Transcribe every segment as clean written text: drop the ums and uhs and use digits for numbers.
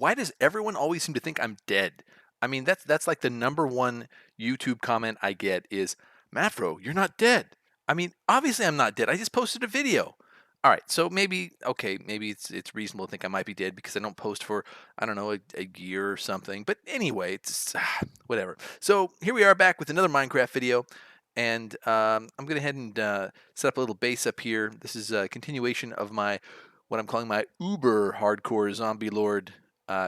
why does everyone always seem to think I'm dead? I mean, that's like the number one YouTube comment I get is, Mavro, you're not dead. I mean, obviously I'm not dead. I just posted a video. All right, so maybe okay, maybe it's reasonable to think I might be dead because I don't post for I don't know a year or something. But anyway, it's whatever. So here we are back with another Minecraft video, and I'm gonna head and set up a little base up here. This is a continuation of my what I'm calling my uber hardcore zombie lord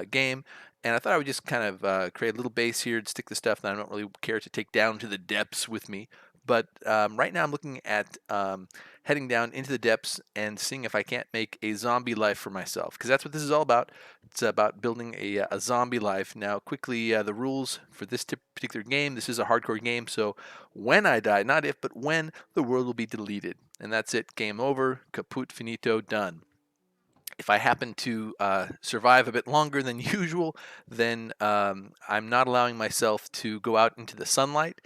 game. And I thought I would just kind of create a little base here and stick the stuff that I don't really care to take down to the depths with me. But right now I'm looking at heading down into the depths and seeing if I can't make a zombie life for myself. Because that's what this is all about. It's about building a zombie life. Now, quickly, the rules for this particular game. This is a hardcore game, so when I die, not if, but when, the world will be deleted. And that's it. Game over. Caput finito. Done. If I happen to survive a bit longer than usual, then I'm not allowing myself to go out into the sunlight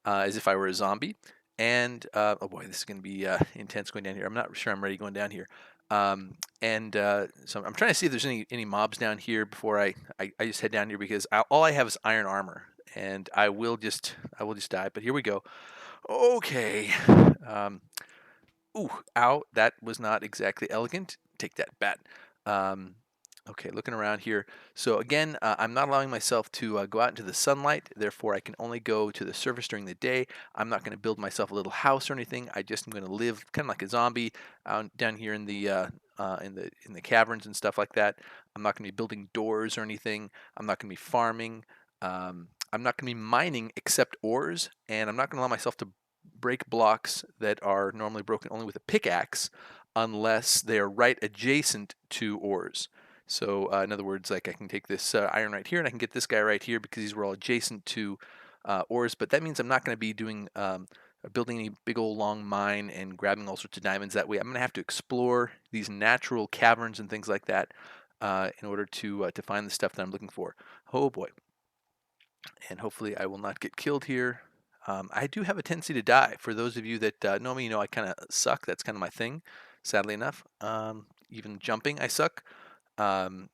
as if I were a zombie. And oh boy, this is going to be intense going down here. I'm not sure I'm ready going down here. So I'm trying to see if there's any mobs down here before I just head down here because all I have is iron armor, and I will just die. But here we go. Okay. Um, Ooh, ow, that was not exactly elegant. Take that, bat. Um, okay, looking around here. So again, I'm not allowing myself to go out into the sunlight. Therefore, I can only go to the surface during the day. I'm not going to build myself a little house or anything. I just am going to live kind of like a zombie down here in the caverns and stuff like that. I'm not going to be building doors or anything. I'm not going to be farming. I'm not going to be mining except ores, and I'm not going to allow myself to break blocks that are normally broken only with a pickaxe unless they are right adjacent to ores. So in other words, like I can take this iron right here and I can get this guy right here because these were all adjacent to ores, but that means I'm not going to be doing building any big old long mine and grabbing all sorts of diamonds that way. I'm going to have to explore these natural caverns and things like that in order to find the stuff that I'm looking for. Oh boy. And hopefully I will not get killed here. I do have a tendency to die. For those of you that know me, you know I kind of suck. That's kind of my thing, sadly enough. Even jumping, I suck. Um,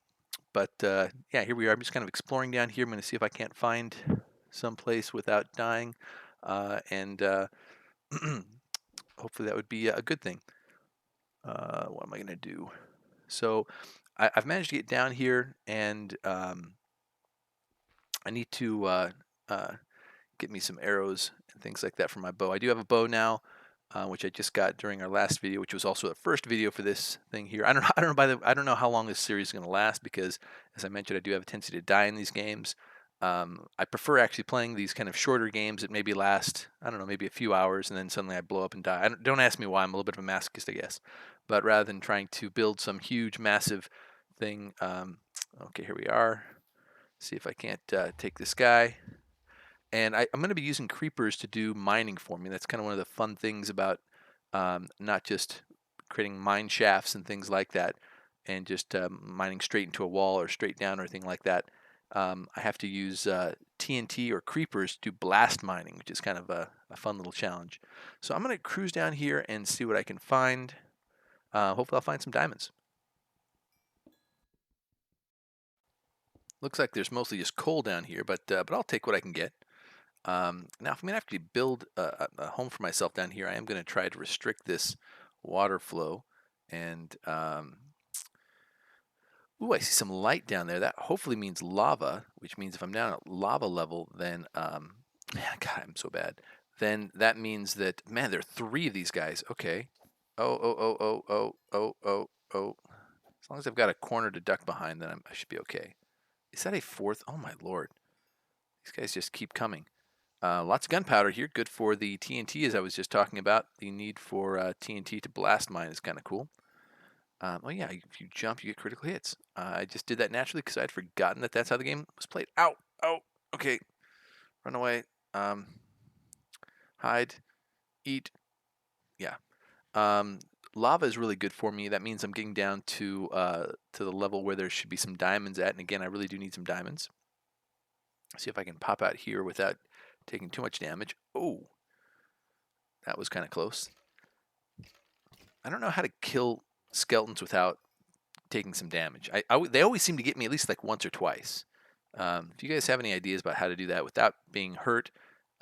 but yeah, here we are. I'm just kind of exploring down here. I'm going to see if I can't find some place without dying. And hopefully that would be a good thing. What am I going to do? So I've managed to get down here, and I need to get me some arrows and things like that for my bow. I do have a bow now, which I just got during our last video, which was also the first video for this thing here. I don't know how long this series is going to last because, as I mentioned, I do have a tendency to die in these games. I prefer actually playing these kind of shorter games that maybe last, I don't know, maybe a few hours, and then suddenly I blow up and die. Don't ask me why. I'm a little bit of a masochist, I guess. But rather than trying to build some huge, massive thing, okay, here we are. See if I can't take this guy. And I'm going to be using creepers to do mining for me. That's kind of one of the fun things about not just creating mine shafts and things like that, and just mining straight into a wall or straight down or anything like that. I have to use TNT or creepers to do blast mining, which is kind of a fun little challenge. So I'm going to cruise down here and see what I can find. Hopefully I'll find some diamonds. Looks like there's mostly just coal down here, but I'll take what I can get. Now, if I'm going to have to build a home for myself down here, I am going to try to restrict this water flow. And, ooh, I see some light down there. That hopefully means lava, which means if I'm down at lava level, then, man, God, I'm so bad. Then that means that, man, there are 3 of these guys. Okay. Oh, oh, oh, oh, oh, oh, oh, oh. As long as I've got a corner to duck behind, then I should be okay. Is that a 4th? Oh, my Lord. These guys just keep coming. Lots of gunpowder here, good for the TNT as I was just talking about. The need for TNT to blast mine is kind of cool. Oh yeah, if you jump, you get critical hits. I just did that naturally because I'd forgotten that that's how the game was played. Ow! Oh! Okay. Run away. Hide. Eat. Yeah. Lava is really good for me. That means I'm getting down to the level where there should be some diamonds at. And again, I really do need some diamonds. See if I can pop out here without taking too much damage. Oh, that was kind of close. I don't know how to kill skeletons without taking some damage. They always seem to get me at least like once or twice. If you guys have any ideas about how to do that without being hurt,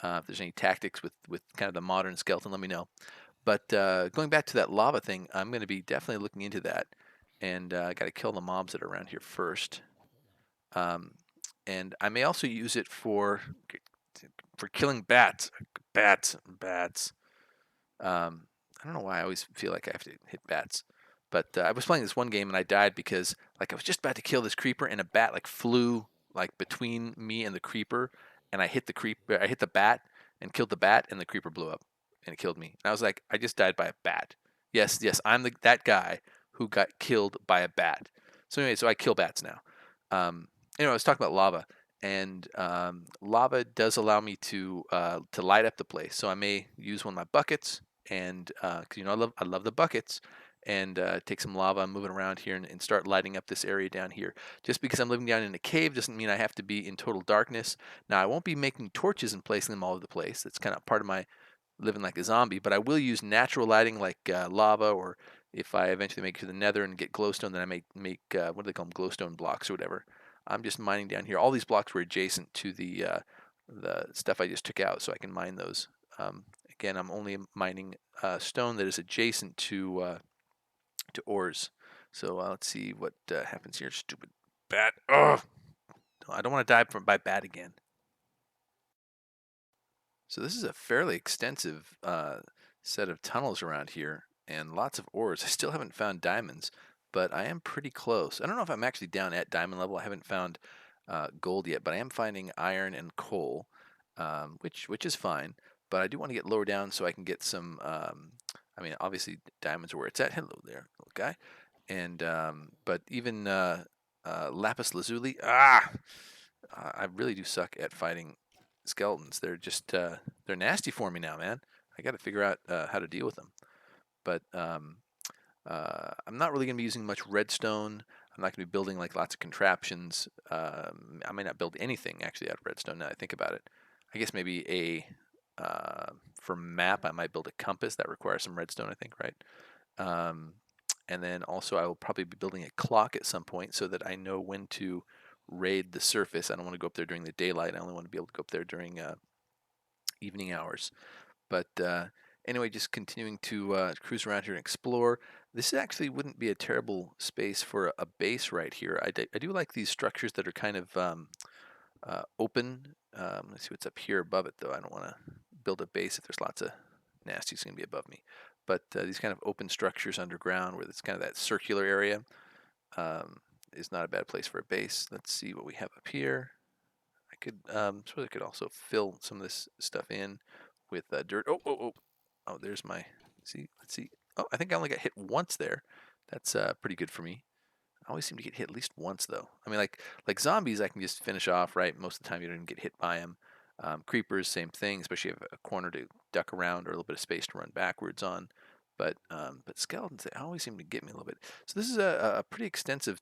if there's any tactics with kind of the modern skeleton, let me know. But going back to that lava thing, I'm going to be definitely looking into that, and I got to kill the mobs that are around here first. Um, and I may also use it for killing bats. Bats. I don't know why I always feel like I have to hit bats. But I was playing this one game and I died because like I was just about to kill this creeper and a bat like flew like between me and the creeper, and I hit the bat and killed the bat, and the creeper blew up and it killed me. And I was like, I just died by a bat. Yes, I'm that guy who got killed by a bat. So anyway, so I kill bats now. Um, I was talking about lava, and lava does allow me to light up the place. So I may use one of my buckets, and because I love the buckets, and take some lava, move it around here, and start lighting up this area down here. Just because I'm living down in a cave doesn't mean I have to be in total darkness. Now I won't be making torches and placing them all over the place. That's kind of part of my living like a zombie. But I will use natural lighting like lava, or if I eventually make it to the Nether and get glowstone, then I may make what do they call them, glowstone blocks or whatever. I'm just mining down here. All these blocks were adjacent to the stuff I just took out, so I can mine those. Again, I'm only mining stone that is adjacent to ores. So let's see what happens here. Stupid bat. Ugh. I don't want to die by bat again. So this is a fairly extensive set of tunnels around here, and lots of ores. I still haven't found diamonds, but I am pretty close. I don't know if I'm actually down at diamond level. I haven't found gold yet, but I am finding iron and coal, which is fine. But I do want to get lower down so I can get some. I mean, obviously diamonds are where it's at. Hello there, little guy. And but even lapis lazuli. I really do suck at fighting skeletons. They're just they're nasty for me now, man. I got to figure out how to deal with them. But I'm not really going to be using much redstone. I'm not going to be building like lots of contraptions. I may not build anything actually out of redstone now that I think about it. I guess maybe for map I might build a compass that requires some redstone. I think, right? Um, and then also I will probably be building a clock at some point so that I know when to raid the surface. I don't want to go up there during the daylight. I only want to be able to go up there during evening hours. But anyway, just continuing to cruise around here and explore. This actually wouldn't be a terrible space for a base right here. I do like these structures that are kind of open. Let's see what's up here above it, though. I don't want to build a base if there's lots of nasties going to be above me. But these kind of open structures underground where it's kind of that circular area um, is not a bad place for a base. Let's see what we have up here. I could suppose I could also fill some of this stuff in with dirt. Oh, there's my. See, let's see. Oh, I think I only got hit once there. That's pretty good for me. I always seem to get hit at least once, though. I mean, like zombies, I can just finish off, right? Most of the time, you don't even get hit by them. Creepers, same thing, especially if you have a corner to duck around or a little bit of space to run backwards on. But skeletons, they always seem to get me a little bit. So this is a pretty extensive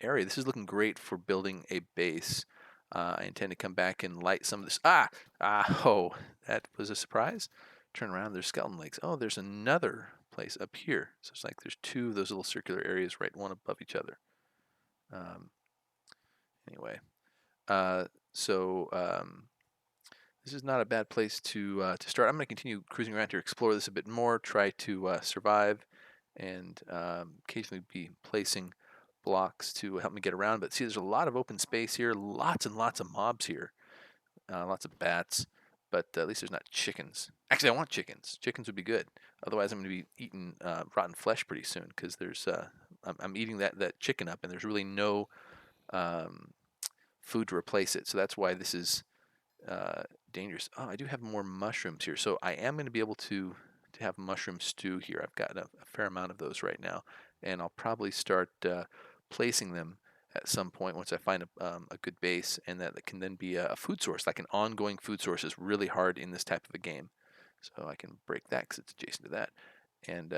area. This is looking great for building a base. I intend to come back and light some of this. Oh, that was a surprise. Turn around, there's skeleton legs. Oh, there's another place up here. So it's like there's two of those little circular areas right one above each other. Um, anyway, uh, so this is not a bad place to start. I'm going to continue cruising around here, explore this a bit more, try to survive, and occasionally be placing blocks to help me get around. But see, there's a lot of open space here, lots and lots of mobs here, lots of bats. But at least there's not chickens. Actually, I want chickens. Chickens would be good. Otherwise, I'm going to be eating rotten flesh pretty soon because there's I'm eating that chicken up, and there's really no um, food to replace it. So that's why this is dangerous. Oh, I do have more mushrooms here, so I am going to be able to have mushroom stew here. I've got a fair amount of those right now, and I'll probably start placing them at some point once I find a good base, and that can then be a food source. Like an ongoing food source is really hard in this type of a game, so I can break that because it's adjacent to that. And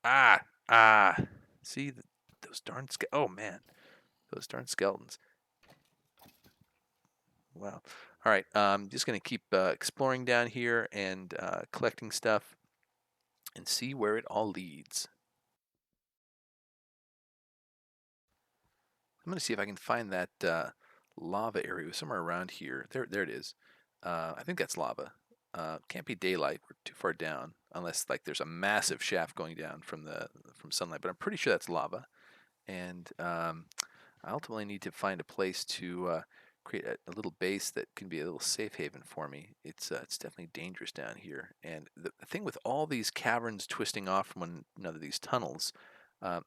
ah ah, see those darn oh man, those darn skeletons. Wow. All right. Just going to keep exploring down here and collecting stuff and see where it all leads. I'm going to see if I can find that lava area somewhere around here. There it is. I think that's lava. Can't be daylight. We're too far down, unless like there's a massive shaft going down from sunlight. But I'm pretty sure that's lava. And I ultimately need to find a place to create a little base that can be a little safe haven for me. It's definitely dangerous down here. And the thing with all these caverns twisting off from one another, these tunnels,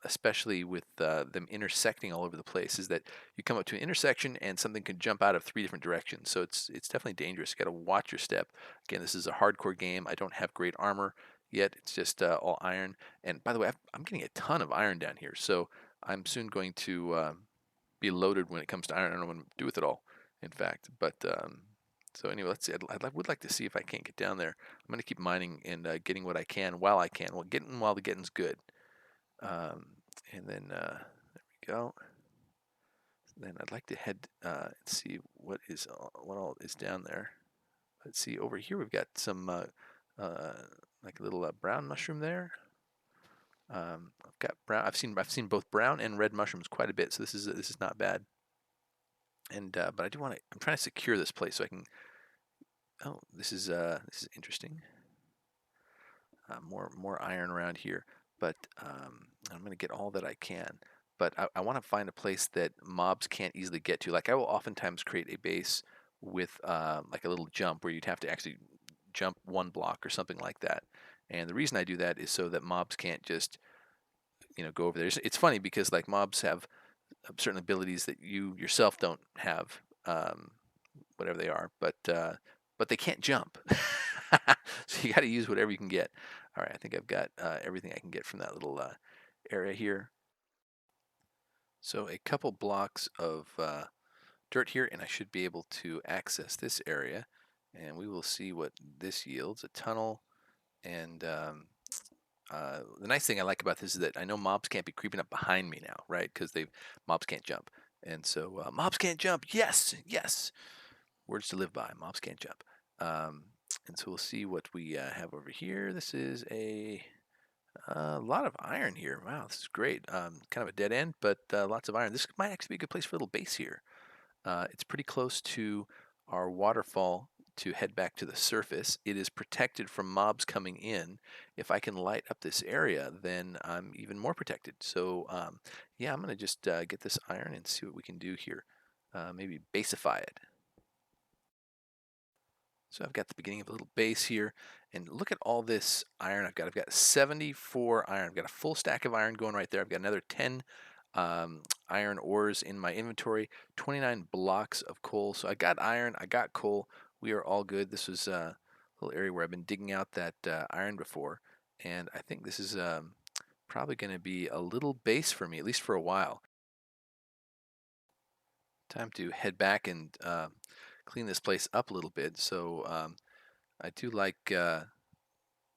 especially with them intersecting all over the place, is that you come up to an intersection and something can jump out of three different directions. So it's definitely dangerous. You got to watch your step. Again, this is a hardcore game. I don't have great armor yet. It's just all iron. And by the way, I'm getting a ton of iron down here. So I'm soon going to be loaded when it comes to iron. I don't know what to do with it all, in fact. But so anyway, let's see. I would like to see if I can't get down there. I'm going to keep mining and getting what I can while I can. Well, getting while the getting's good. And then there we go. Then I'd like to head and see what all is down there. Let's see. Over here we've got some like a little brown mushroom there. I've got brown. I've seen both brown and red mushrooms quite a bit, so this is not bad. And but I do want to. I'm trying to secure this place so I can. Oh, this is interesting. More iron around here, but I'm going to get all that I can. But I want to find a place that mobs can't easily get to. Like I will oftentimes create a base with like a little jump where you'd have to actually jump one block or something like that. And the reason I do that is so that mobs can't just go over there. It's funny because like mobs have certain abilities that you yourself don't have, whatever they are, but they can't jump. So you got to use whatever you can get. All right, I think I've got everything I can get from that little area here. So a couple blocks of dirt here, and I should be able to access this area. And we will see what this yields. A tunnel, and the nice thing I like about this is that I know mobs can't be creeping up behind me now, right? Because mobs can't jump, and so mobs can't jump. Yes, yes. Words to live by. Mobs can't jump. And so we'll see what we have over here. This is a lot of iron here. Wow, this is great. Kind of a dead end, but lots of iron. This might actually be a good place for a little base here. It's pretty close to our waterfall to head back to the surface. It is protected from mobs coming in. If I can light up this area, then I'm even more protected. So yeah, I'm going to just get this iron and see what we can do here. Maybe baseify it. So I've got the beginning of a little base here, and look at all this iron I've got. I've got 74 iron. I've got a full stack of iron going right there. I've got another 10 iron ores in my inventory, 29 blocks of coal. So I got iron, I got coal. We are all good. This was a little area where I've been digging out that iron before, and I think this is probably going to be a little base for me, at least for a while. Time to head back and clean this place up a little bit. So I do like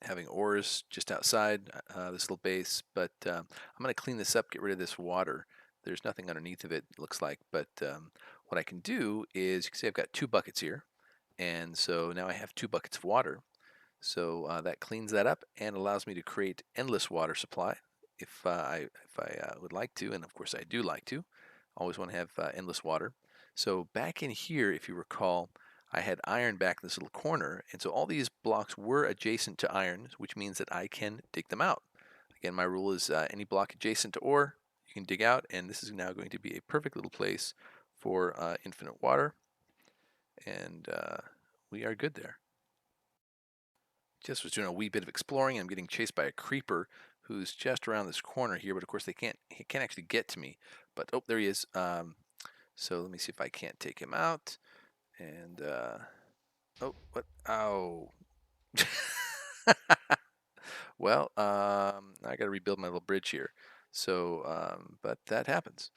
having ores just outside this little base, but I'm going to clean this up, get rid of this water. There's nothing underneath of it, looks like, but what I can do is, you can see I've got 2 buckets here, and so now I have 2 buckets of water. So that cleans that up and allows me to create endless water supply if I would like to, and of course I do like to. Always want to have endless water. So back in here, if you recall, I had iron back in this little corner, and so all these blocks were adjacent to iron, which means that I can dig them out. Again, my rule is any block adjacent to ore, you can dig out, and this is now going to be a perfect little place for infinite water, and we are good there. Just was doing a wee bit of exploring. I'm getting chased by a creeper who's just around this corner here, but of course he can't actually get to me. But oh, there he is. So let me see if I can't take him out. And oh, what? Ow. Well, I got to rebuild my little bridge here. So, but that happens.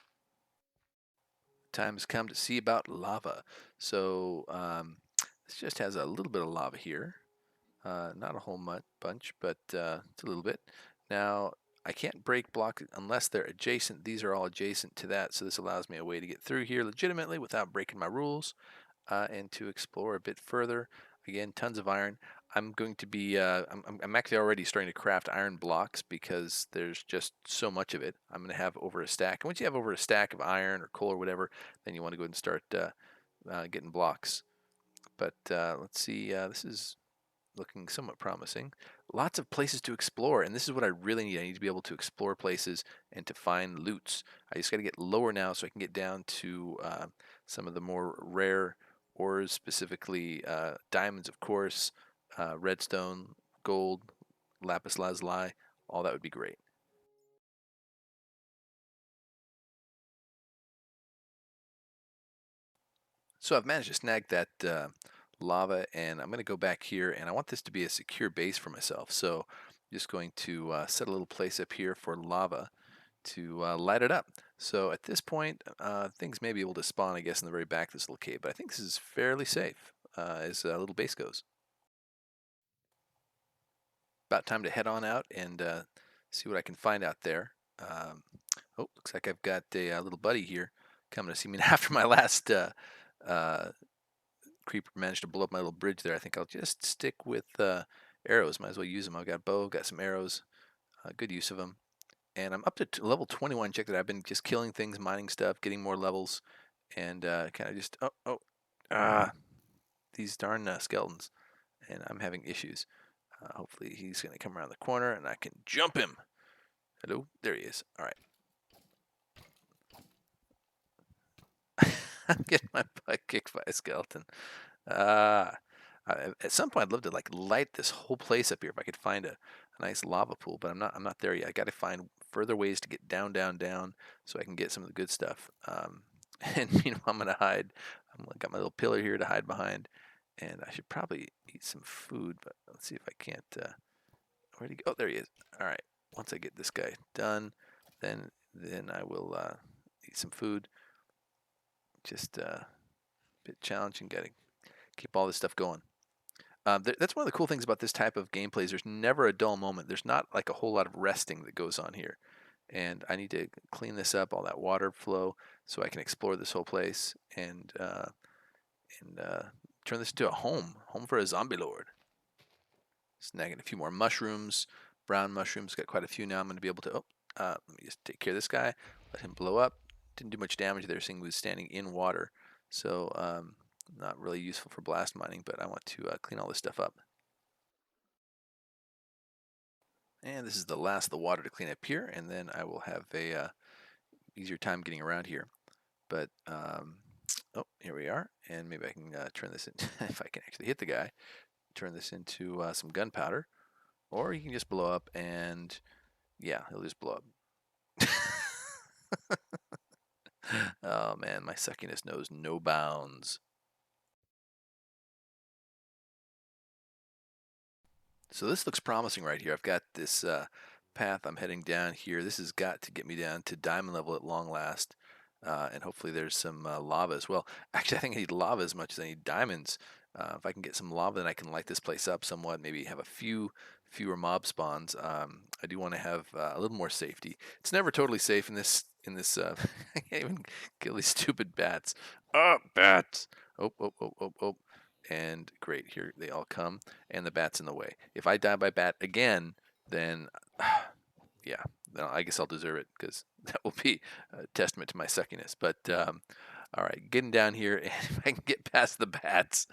Time has come to see about lava. So this just has a little bit of lava here. Not a whole bunch, but it's a little bit. Now, I can't break blocks unless they're adjacent. These are all adjacent to that, so this allows me a way to get through here legitimately without breaking my rules and to explore a bit further. Again, tons of iron. I'm going to be. I'm actually already starting to craft iron blocks because there's just so much of it. I'm going to have over a stack. And once you have over a stack of iron or coal or whatever, then you want to go ahead and start getting blocks. But let's see. This is looking somewhat promising. Lots of places to explore, and this is what I really need. I need to be able to explore places and to find loots. I just got to get lower now so I can get down to some of the more rare ores, specifically diamonds, of course, redstone, gold, lapis lazuli. All that would be great. So I've managed to snag that lava, and I'm going to go back here, and I want this to be a secure base for myself. So I'm just going to set a little place up here for lava to light it up. So at this point, things may be able to spawn, I guess, in the very back of this little cave, but I think this is fairly safe as a little base goes. About time to head on out and see what I can find out there. Oh, looks like I've got a little buddy here coming to see me after my last uh, creeper managed to blow up my little bridge there. I think I'll just stick with arrows. Might as well use them. I've got a bow, got some arrows, good use of them. And I'm up to level 21. Check that. I've been just killing things, mining stuff, getting more levels, and kind of just ah, these darn skeletons, and I'm having issues. Hopefully he's going to come around the corner and I can jump him. Hello, there he is. All right, I'm getting my butt kicked by a skeleton. Ah, at some point I'd love to like light this whole place up here if I could find a nice lava pool, but I'm not there yet. I got to find further ways to get down, down, down, so I can get some of the good stuff. And I'm gonna hide. Got my little pillar here to hide behind, and I should probably eat some food, but let's see if I can't. Where'd he go? Oh, there he is. All right. Once I get this guy done, then I will eat some food. Just a bit challenging. Got to keep all this stuff going. That's one of the cool things about this type of gameplay is there's never a dull moment. There's not like a whole lot of resting that goes on here. And I need to clean this up, all that water flow, so I can explore this whole place and turn this into a home for a zombie lord. Snagging a few more mushrooms, brown mushrooms. Got quite a few now. I'm going to be able to. Let me just take care of this guy. Let him blow up. Didn't do much damage there, seeing he was standing in water. So not really useful for blast mining, but I want to clean all this stuff up. And this is the last of the water to clean up here, and then I will have a easier time getting around here. But oh, here we are, and maybe I can turn this in if I can actually hit the guy. Turn this into some gunpowder, or you can just blow up, and yeah, he'll just blow up. Oh man, my suckiness knows no bounds. So this looks promising right here. I've got this path I'm heading down here. This has got to get me down to diamond level at long last. And hopefully there's some lava as well. Actually, I think I need lava as much as I need diamonds. If I can get some lava, then I can light this place up somewhat. Maybe have a fewer mob spawns. I do want to have a little more safety. It's never totally safe in this. I can't even kill these stupid bats. Oh, bats! Oh, oh, oh, oh, oh. And great, here they all come, and the bat's in the way. If I die by bat again, then yeah, then I guess I'll deserve it because that will be a testament to my suckiness. But all right, getting down here, and if I can get past the bats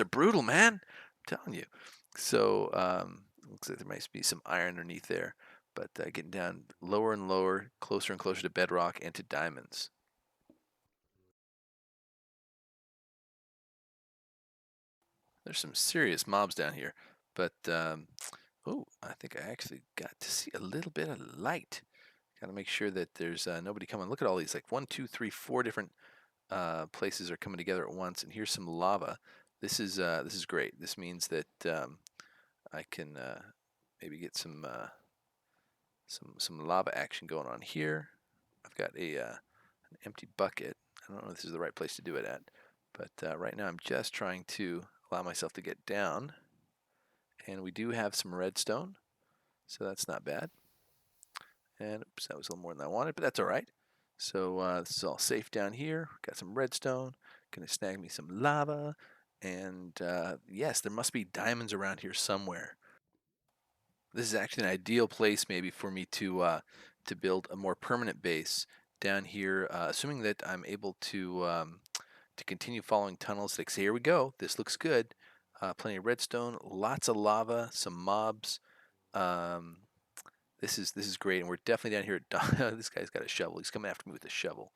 are brutal, man. I'm telling you. So looks like there might be some iron underneath there, but getting down lower and lower, closer and closer to bedrock and to diamonds. There's some serious mobs down here, but oh, I think I actually got to see a little bit of light. Got to make sure that there's nobody coming. Look at all these, like one, two, three, four different places are coming together at once, and here's some lava. This is great. This means that I can maybe get some lava action going on here. I've got an empty bucket. I don't know if this is the right place to do it at, but right now I'm just trying to allow myself to get down. And we do have some redstone, so that's not bad. And oops, that was a little more than I wanted, but that's all right. So this is all safe down here. Got some redstone. Gonna snag me some lava, And yes, there must be diamonds around here somewhere. This is actually an ideal place maybe for me to build a more permanent base down here, assuming that I'm able to continue following tunnels. Like, say, here we go. This looks good. Plenty of redstone, lots of lava, some mobs. Um, this is great, and we're definitely down here at this guy's got a shovel. He's coming after me with a shovel.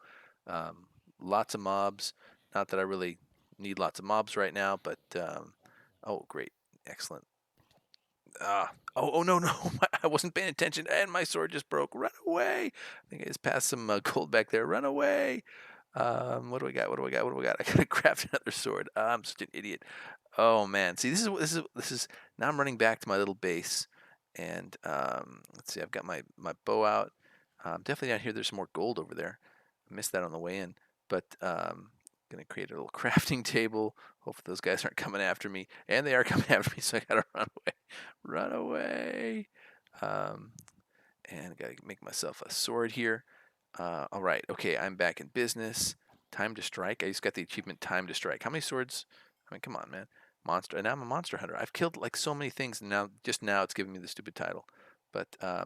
Um, Lots of mobs. Not that I really need lots of mobs right now, but oh, great, excellent. Oh no no! I wasn't paying attention, and my sword just broke. Run away! I think I just passed some gold back there. Run away! What do we got? What do we got? What do we got? I gotta craft another sword. I'm such an idiot. Oh man, see, this is now I'm running back to my little base, and let's see, I've got my bow out. Definitely down here. There's some more gold over there. I missed that on the way in, but gonna create a little crafting table. Hopefully those guys aren't coming after me, and they are coming after me, so I gotta run away. Run away. Um, and gotta make myself a sword here. All right, okay, I'm back in business. Time to strike. I just got the achievement time to strike. How many swords? I mean, come on, man. Monster. And now I'm a monster hunter. I've killed like so many things, and now just now it's giving me the stupid title. But I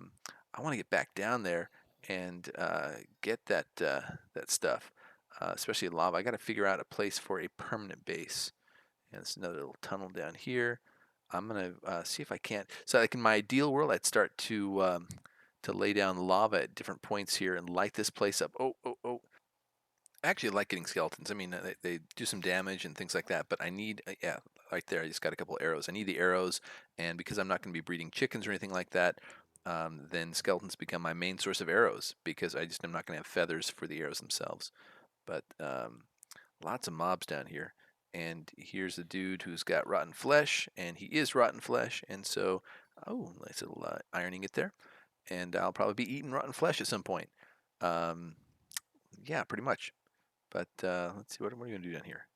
want to get back down there and get that stuff, especially lava. I got to figure out a place for a permanent base. And there's another little tunnel down here. I'm gonna see if I can't. So, like in my ideal world, I'd start to lay down lava at different points here and light this place up. Oh, oh, oh! I actually like getting skeletons. I mean, they do some damage and things like that. But I need, yeah, right there. I just got a couple arrows. I need the arrows, and because I'm not going to be breeding chickens or anything like that, then skeletons become my main source of arrows because I just am not going to have feathers for the arrows themselves. But lots of mobs down here. And here's a dude who's got rotten flesh, and he is rotten flesh. And so, oh, nice little ironing it there. And I'll probably be eating rotten flesh at some point. Um, yeah, pretty much. But let's see, what are you going to do down here?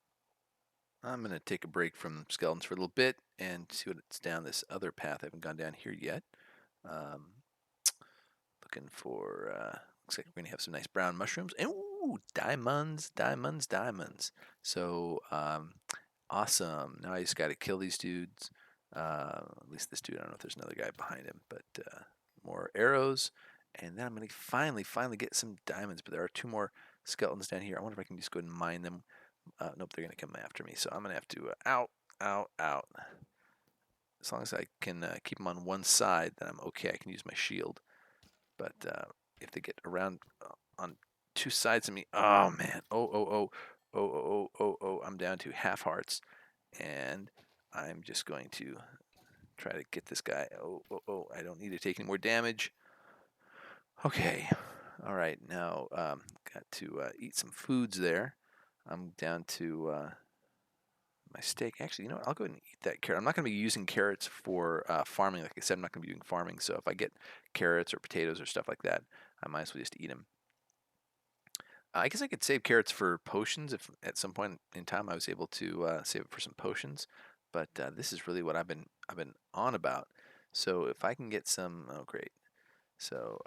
I'm going to take a break from skeletons for a little bit and see what's down this other path. I haven't gone down here yet. Um, Looking for, looks like we're going to have some nice brown mushrooms. And, ooh, diamonds, diamonds, diamonds. So, awesome. Now I just got to kill these dudes. At least this dude. I don't know if there's another guy behind him, but more arrows. And then I'm going to finally get some diamonds. But there are two more skeletons down here. I wonder if I can just go and mine them. Nope, they're going to come after me. So I'm going to have to, out. As long as I can keep them on one side, then I'm okay. I can use my shield. But if they get around on two sides of me, oh man, I'm down to half hearts, and I'm just going to try to get this guy. I don't need to take any more damage. Okay, all right, now got to eat some foods there. I'm down to my steak. Actually, you know what? I'll go ahead and eat that carrot. I'm not going to be using carrots for farming. Like I said, I'm not going to be doing farming. So if I get carrots or potatoes or stuff like that, I might as well just eat them. I guess I could save carrots for potions if at some point in time I was able to save it for some potions. But this is really what I've been on about. So if I can get some, oh great. So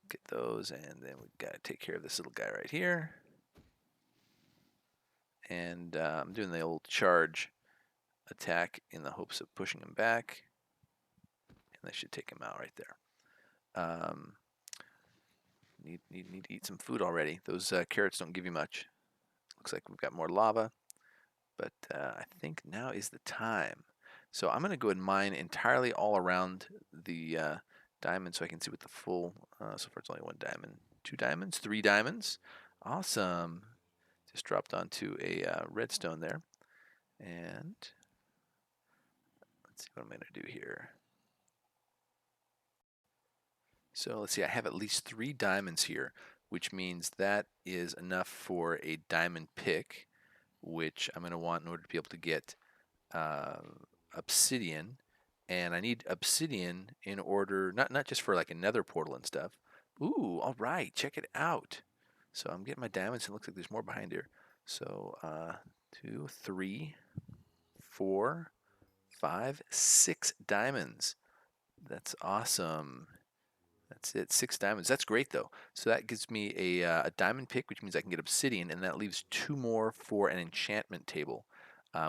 get those, and then we got to take care of this little guy right here. And I'm doing the old charge attack in the hopes of pushing him back, and that should take him out right there. Need to eat some food already. Those carrots don't give you much. Looks like we've got more lava, but I think now is the time. So I'm going to go and mine entirely all around the diamond so I can see what the full, so far it's only one diamond, two diamonds, three diamonds. Awesome. Just dropped onto a redstone there. And let's see what I'm going to do here. So let's see, I have at least three diamonds here, which means that is enough for a diamond pick, which I'm going to want in order to be able to get uh, obsidian. And I need obsidian in order, not just for like a nether portal and stuff. Ooh, all right, check it out. So I'm getting my diamonds, and it looks like there's more behind here. So 2, 3, 4, 5, 6 diamonds. That's awesome. That's it, 6 diamonds. That's great though. So that gives me a diamond pick, which means I can get obsidian, and that leaves 2 more for an enchantment table.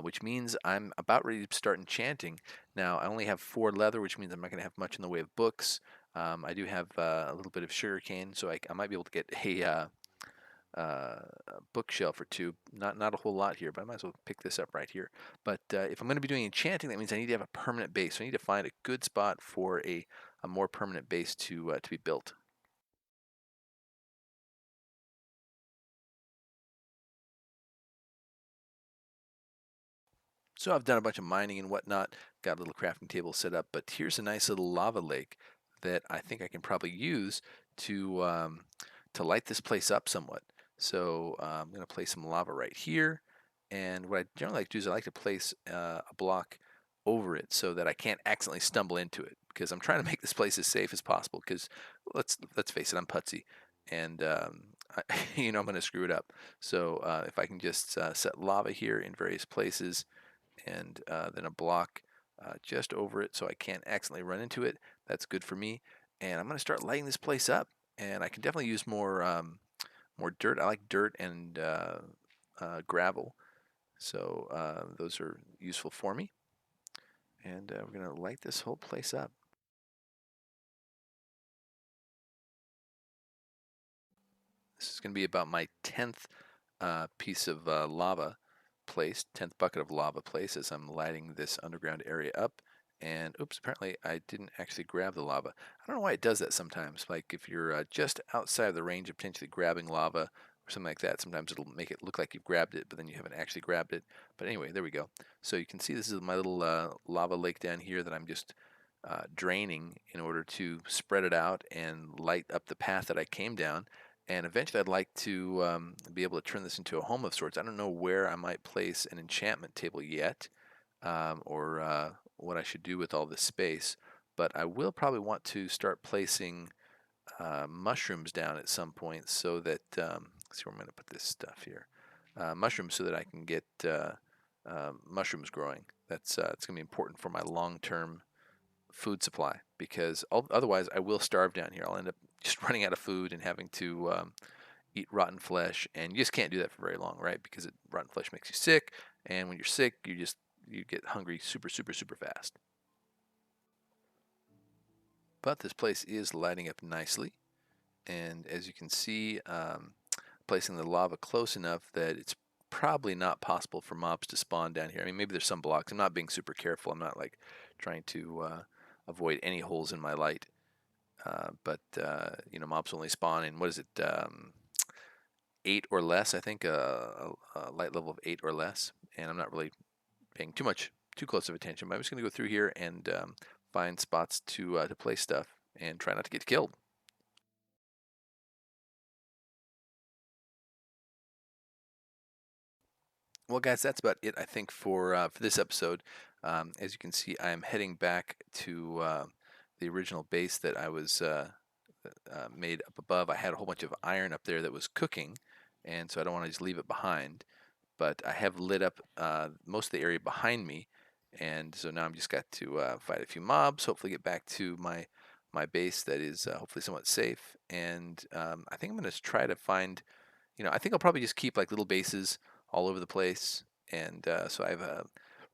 which means I'm about ready to start enchanting. Now, I only have 4 leather, which means I'm not going to have much in the way of books. I do have a little bit of sugar cane, so I might be able to get a bookshelf or two. Not a whole lot here, but I might as well pick this up right here. But if I'm going to be doing enchanting, that means I need to have a permanent base. So I need to find a good spot for a more permanent base to be built. So I've done a bunch of mining and whatnot, got a little crafting table set up, but here's a nice little lava lake that I think I can probably use to to light this place up somewhat. So I'm going to place some lava right here, and what I generally like to do is I like to place a block over it so that I can't accidentally stumble into it because I'm trying to make this place as safe as possible. Because let's face it, I'm putsy, and I'm going to screw it up. So if I can just set lava here in various places and then a block just over it so I can't accidentally run into it. That's good for me. And I'm going to start lighting this place up. And I can definitely use more dirt. I like dirt and gravel, so those are useful for me. And we're going to light this whole place up. This is going to be about my 10th piece of lava placed, 10th bucket of lava placed as I'm lighting this underground area up. And oops, apparently I didn't actually grab the lava. I don't know why it does that sometimes. Like if you're just outside of the range of potentially grabbing lava or something like that, sometimes it'll make it look like you've grabbed it, but then you haven't actually grabbed it. But anyway, there we go. So you can see this is my little lava lake down here that I'm just draining in order to spread it out and light up the path that I came down. And eventually, I'd like to be able to turn this into a home of sorts. I don't know where I might place an enchantment table yet, or what I should do with all this space. But I will probably want to start placing mushrooms down at some point, so that let's see where I'm going to put this stuff here. Mushrooms, so that I can get mushrooms growing. That's it's going to be important for my long-term food supply because otherwise I will starve down here. I'll end up just running out of food and having to eat rotten flesh, and you just can't do that for very long, right? Because rotten flesh makes you sick, and when you're sick, you get hungry super super super fast. But this place is lighting up nicely, and as you can see, placing the lava close enough that it's probably not possible for mobs to spawn down here. I mean, maybe there's some blocks. I'm not being super careful. I'm not like trying to avoid any holes in my light. But mobs only spawn in what is it, 8 or less? I think a light level of 8 or less. And I'm not really paying too close of attention. But I'm just going to go through here and find spots to place stuff and try not to get killed. Well, guys, that's about it. I think for this episode. As you can see, I am heading back to the original base that I was made up above. I had a whole bunch of iron up there that was cooking, and so I don't want to just leave it behind. But I have lit up most of the area behind me, and so now I'm just got to fight a few mobs. Hopefully, get back to my base that is hopefully somewhat safe. And I think I'm going to try to find. I think I'll probably just keep like little bases all over the place, and so I have a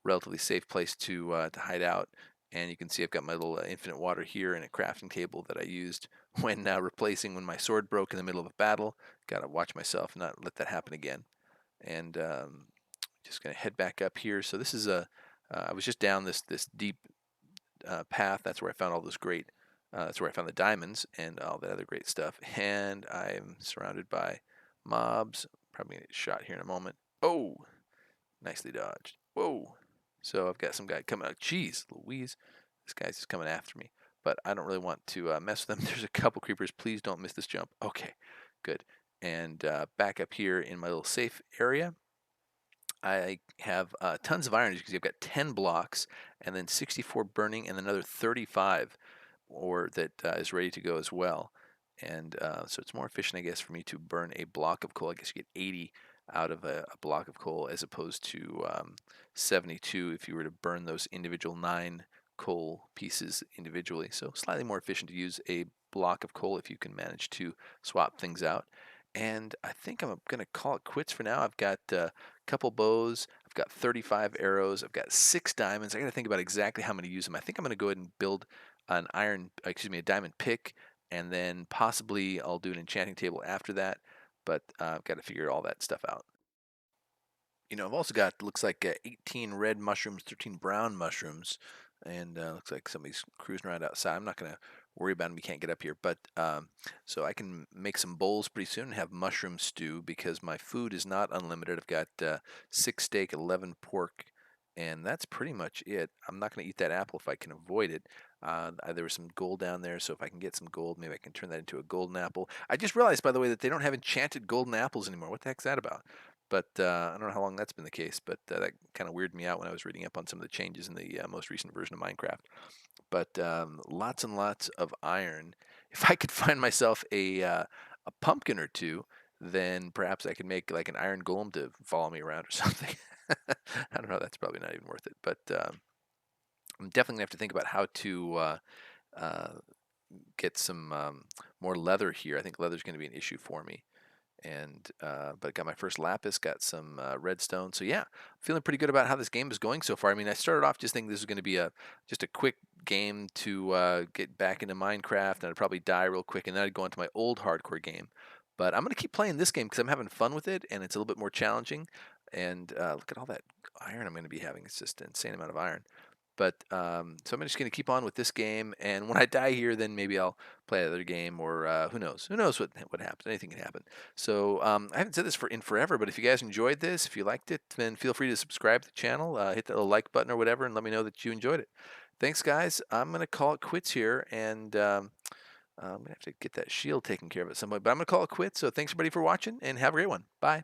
relatively safe place to hide out. And you can see I've got my little infinite water here and a crafting table that I used when replacing when my sword broke in the middle of a battle. Got to watch myself, not let that happen again. And just gonna head back up here. So this is I was just down this deep path. That's where I found all those great. That's where I found the diamonds and all that other great stuff. And I'm surrounded by mobs. Probably gonna get shot here in a moment. Oh, nicely dodged. Whoa. So I've got some guy coming out. Jeez, Louise. This guy's just coming after me. But I don't really want to mess with them. There's a couple creepers. Please don't miss this jump. Okay, good. And back up here in my little safe area, I have tons of iron. As you can see, I've got 10 blocks and then 64 burning and another 35 or that is ready to go as well. And so it's more efficient, I guess, for me to burn a block of coal. I guess you get 80 out of a block of coal as opposed to 72 if you were to burn those individual 9 coal pieces individually. So slightly more efficient to use a block of coal if you can manage to swap things out. And I think I'm going to call it quits for now. I've got a couple bows. I've got 35 arrows. I've got 6 diamonds. I got to think about exactly how I'm going to use them. I think I'm going to go ahead and build an a diamond pick, and then possibly I'll do an enchanting table after that. But I've got to figure all that stuff out. I've also got looks like 18 red mushrooms, 13 brown mushrooms, and looks like somebody's cruising around outside. I'm not gonna worry about him. He can't get up here, but so I can make some bowls pretty soon and have mushroom stew because my food is not unlimited. I've got 6 steak, 11 pork, and that's pretty much it. I'm not gonna eat that apple if I can avoid it. There was some gold down there, so if I can get some gold, maybe I can turn that into a golden apple. I just realized, by the way, that they don't have enchanted golden apples anymore. What the heck's that about? But I don't know how long that's been the case, but that kind of weirded me out when I was reading up on some of the changes in the most recent version of Minecraft. But lots and lots of iron. If I could find myself a pumpkin or two, then perhaps I could make like an iron golem to follow me around or something. I don't know. That's probably not even worth it. But I'm definitely gonna have to think about how to uh, get some more leather here. I think leather's going to be an issue for me. And but I got my first lapis, got some redstone. So yeah, feeling pretty good about how this game is going so far. I mean, I started off just thinking this was going to be a just a quick game to get back into Minecraft, and I'd probably die real quick, and then I'd go into my old hardcore game. But I'm going to keep playing this game because I'm having fun with it, and it's a little bit more challenging. And look at all that iron I'm going to be having. It's just an insane amount of iron. But so I'm just going to keep on with this game, and when I die here, then maybe I'll play another game, or who knows? Who knows what happens? Anything can happen. So I haven't said this in forever, but if you guys enjoyed this, if you liked it, then feel free to subscribe to the channel, hit that little like button or whatever, and let me know that you enjoyed it. Thanks, guys. I'm going to call it quits here, and I'm going to have to get that shield taken care of at some point. But I'm going to call it quits. So thanks, everybody, for watching, and have a great one. Bye.